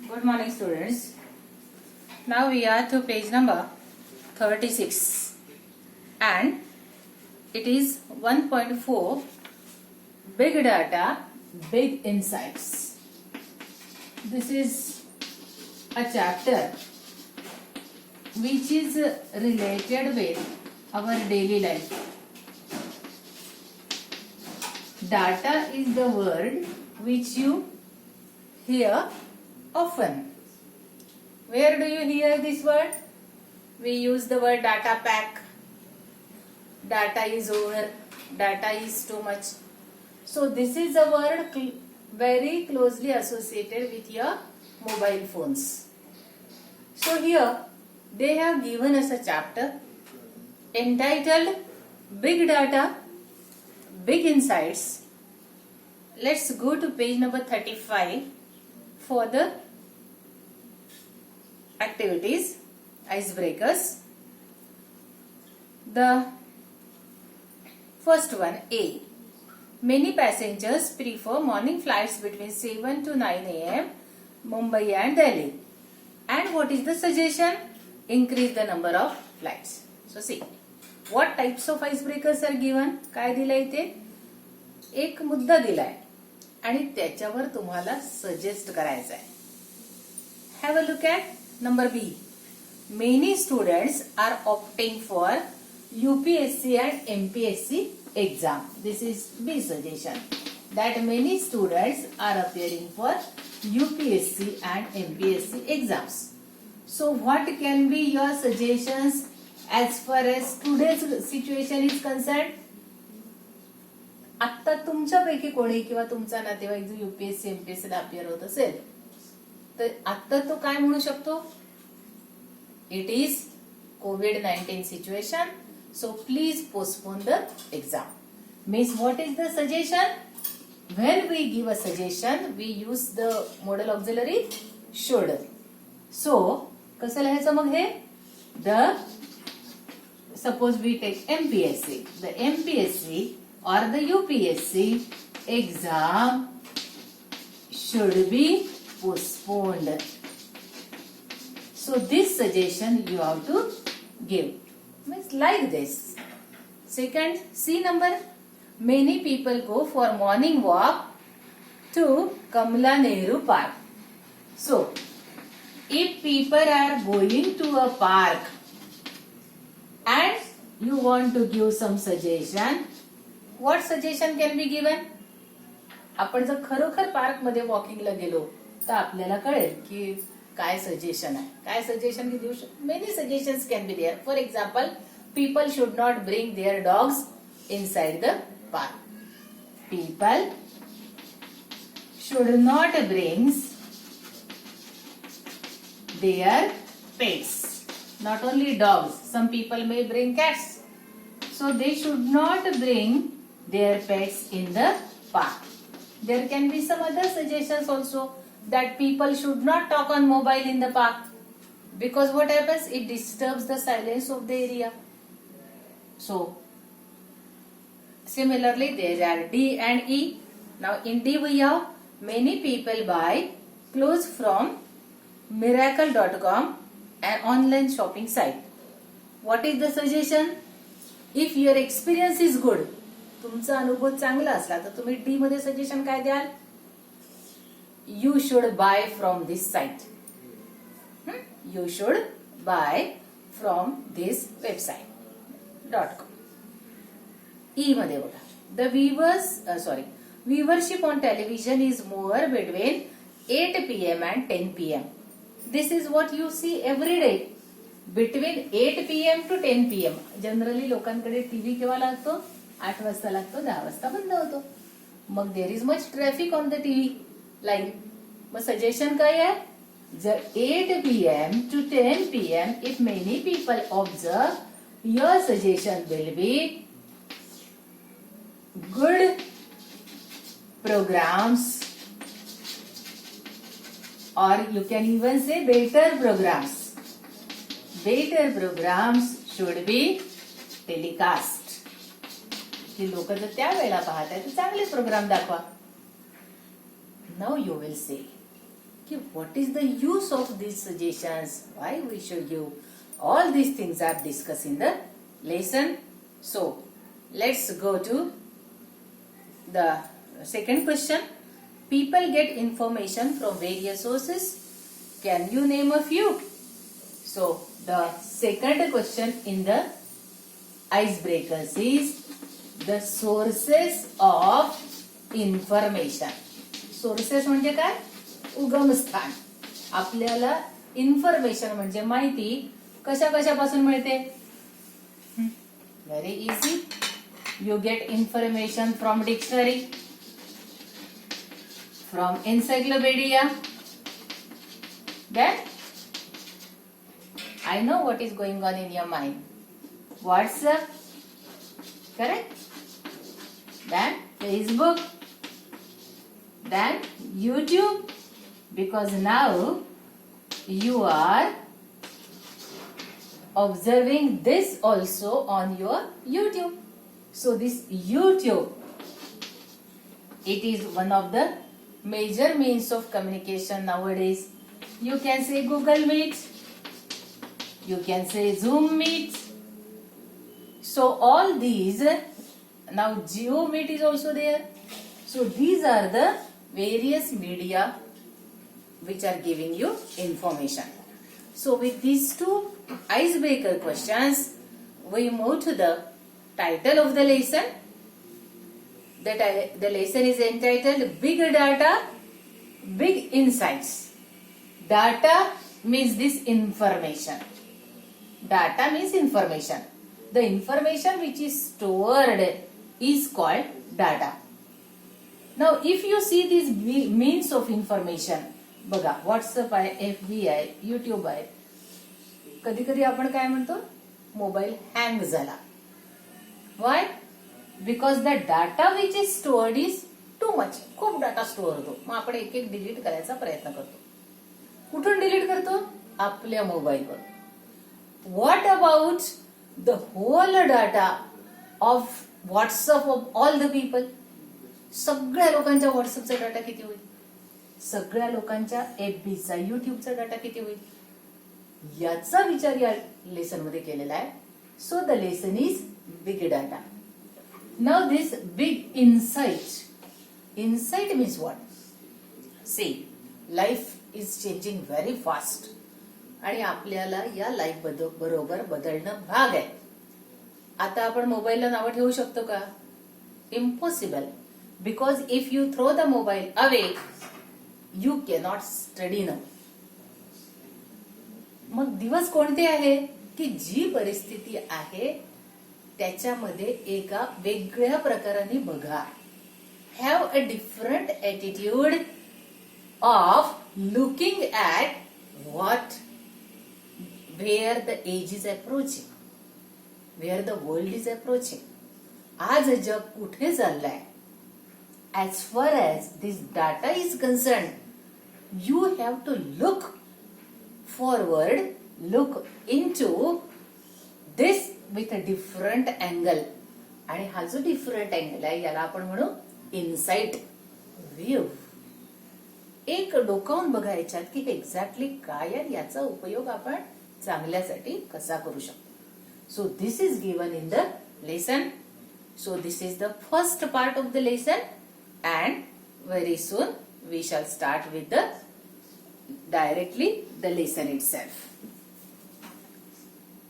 Good morning, students. Now we are to page number 36 and it is 1.4 Big Data, Big Insights. This is a chapter which is related with our daily life. Data is the word which you hear often. Where do you hear this word? We use the word data pack. Data is over. Data is too much. So this is a word very closely associated with your mobile phones. So here they have given us a chapter entitled Big Data, Big Insights. Let's go to page number 35 for the activities, icebreakers. The first one, A. Many passengers prefer morning flights between 7 to 9 a.m. Mumbai and Delhi. And what is the suggestion? Increase the number of flights. So see, what types of icebreakers are given? काय दिलंय ते? एक मुद्दा दिलाय आणि त्याच्यावर तुम्हाला suggest करायचं आहे. Have a look at number B. Many students are opting for UPSC and MPSC exam. This is B suggestion. That many students are appearing for UPSC and MPSC exams. So what can be your suggestions as far as today's situation is concerned? आता तुमच्यापैकी कोणी किंवा तुमचा नातेवाईक जो UPSC MPSC ला appear होत असेल तर आता तो काय म्हणू शकतो? It is COVID-19 situation, so please postpone the exam. Means what is the suggestion? When we give a suggestion, we use the modal auxiliary should. So कसं लिहायचं मग हे? Suppose we take MPSC. The MPSC or the UPSC exam should be postponed. So this suggestion you have to give. Means like this. Second, C number. Many people go for morning walk to Kamala Nehru Park. So, if people are going to a park and you want to give some suggestion, what suggestion can be given? आपण जर खरोखर park मध्ये वॉकिंगला गेलो तर आपल्याला कळेल की काय सजेशन आहे. काय सजेशन देऊ शकतो? Many suggestions can be there. For example, people should not bring their dogs inside the park. People should not bring their pets. Not only dogs, some people may bring cats. So they should not bring their pets in the park. There can be some other suggestions also that people should not talk on mobile in the park. Because what happens? It disturbs the silence of the area. So, similarly there are D and E. Now in D we have many people buy clothes from Miracle.com, an online shopping site. What is the suggestion? If your experience is good, तुमचा अनुभव चांगला असला तर तुम्ही D मध्ये suggestion काय द्याल? You should buy from this site. You should buy from this website.com. E मध्ये बघा. The viewership on television is more between 8 p.m. and 10 p.m. This is what you see every day. Between 8 p.m. to 10 p.m. Generally लोकांकडे TV केव्हा लागतो? 8 वाजता लागतो, 10 वाजता बंद होतो. मग there is much traffic on the TV line. मग सजेशन काय आहे? जर 8 p.m. to 10 p.m. if many people observe, your suggestion will be good programs, or you can even say better programs. Better programs should be telecast. की लोक जर त्या वेळेला पाहत आहेत तर चांगले प्रोग्राम दाखवा. Now you will say कि what is the use of these suggestions, why we should give. All these things are discussed in the lesson. So let's go to the second question. People get information from various sources. Can you name a few? So the second question in the icebreakers is the sources of information. Sources म्हणजे काय? उगमस्थान. आपल्याला information म्हणजे माहिती कशा कशापासून मिळते? Very easy. You get information from dictionary, from encyclopaedia. Then I know what is going on in your mind. WhatsApp, correct? Then Facebook, then YouTube, because now you are observing this also on your YouTube. So this YouTube, it is one of the major means of communication nowadays. You can say Google Meet, you can say Zoom Meet. So all these, now Geo Meet is also there. So these are the various media which are giving you information. So with these two icebreaker questions, we move to the title of the lesson. The lesson is entitled Big Data, Big Insights. Data means this information. Data means information. The information which is stored is called data. Now if you see these means of information, बघा WhatsApp आहे, FB आहे, YouTube आहे. कधी कधी आपण काय म्हणतो? Mobile hang झाला. Why? Because the data which is stored is too much. खूप डाटा स्टोअर होतो. मग आपण एक एक डिलीट करायचा प्रयत्न करतो. कुठून डिलीट करतो? आपल्या मोबाईलवर. What about the whole data of WhatsApp of all the people? सगळ्या लोकांच्या व्हॉट्सअपचा डाटा किती होईल? सगळ्या लोकांच्या FBचा, युट्यूबचा डाटा किती होईल? याचा विचार या लेसन मध्ये केलेला आहे. So the lesson is big data. Now this big insight. Insight means what? See, life is changing very fast आणि आपल्याला या लाईफ बरोबर बदलणं भाग आहे. आता आपण मोबाईलला नावं ठेवू शकतो का? Impossible. Because if you throw the mobile away, you cannot study now. मग दिवस कोणते आहे की जी परिस्थिती आहे त्याच्यामध्ये एका वेगळ्या प्रकाराने बघा. Have a different attitude of looking at what, where the age is approaching, where the world is approaching. आज जग कुठे चाललंय? As far as this data is concerned, you have to look forward, look into this with a different angle. आणि हा जो different angle आहे याला आपण म्हणू इनसाइट व्ह्यू. एक डोकावून बघायच्यात की हे एक्झॅक्टली काय आहे, याचा उपयोग आपण चांगल्यासाठी कसा करू शकतो. So this is given in the lesson. So this is the first part of the lesson. And very soon we shall start with directly the lesson itself.